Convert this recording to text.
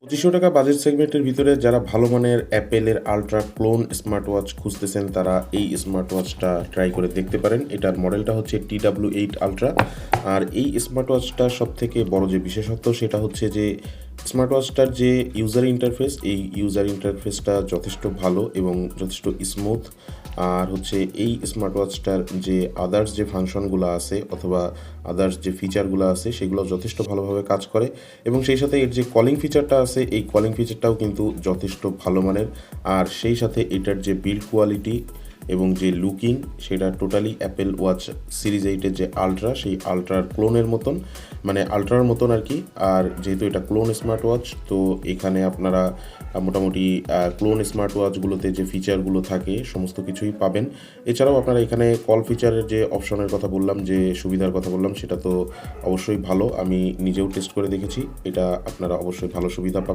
৳২৫০০ budget সেগমেন্টের ভিতরে যারা ভালো মানের অ্যাপেলের আল্ট্রা ক্লোন স্মার্টওয়াচ খুঁজতেছেন তারা এই স্মার্টওয়াচটা ট্রাই করে দেখতে পারেন। এটার মডেলটা হচ্ছে TW8 আল্ট্রা। আর এই স্মার্টওয়াচটার সবথেকে বড় যে বিশেষত্ব সেটা হচ্ছে যে স্মার্টওয়াচটার যে ইউজার ইন্টারফেস, এই ইউজার ইন্টারফেসটা যথেষ্ট ভালো এবং যথেষ্ট স্মুথ। আর হচ্ছে এই স্মার্টওয়াচটার যে আদার্স যে ফাংশনগুলো আছে অথবা আদার্স যে ফিচারগুলো আছে সেগুলো যথেষ্ট ভালোভাবে কাজ করে এবং সেই সাথে এর যে কলিং ফিচারটা আছে এই কলিং ফিচারটাও কিন্তু যথেষ্ট ভালো মানের। আর সেই সাথে এটার যে বিল্ড কোয়ালিটি এবং যে লুকিং সেটা টোটালি অ্যাপেল ওয়াচ সিরিজ 8-এর যে আল্ট্রা সেই আল্ট্রার ক্লোনের মতন, মানে আল্ট্রার মতন আর কি। আর যেহেতু এটা ক্লোন স্মার্ট ওয়াচ তো এখানে আপনারা মোটামুটি ক্লোন স্মার্ট ওয়াচগুলোতে যে ফিচারগুলো থাকে সমস্ত কিছুই পাবেন। এছাড়াও আপনারা এখানে কল ফিচারের যে অপশনের কথা বললাম, যে সুবিধার কথা বললাম, সেটা তো অবশ্যই ভালো। আমি নিজেও টেস্ট করে দেখেছি, এটা আপনারা অবশ্যই ভালো সুবিধা পাবেন।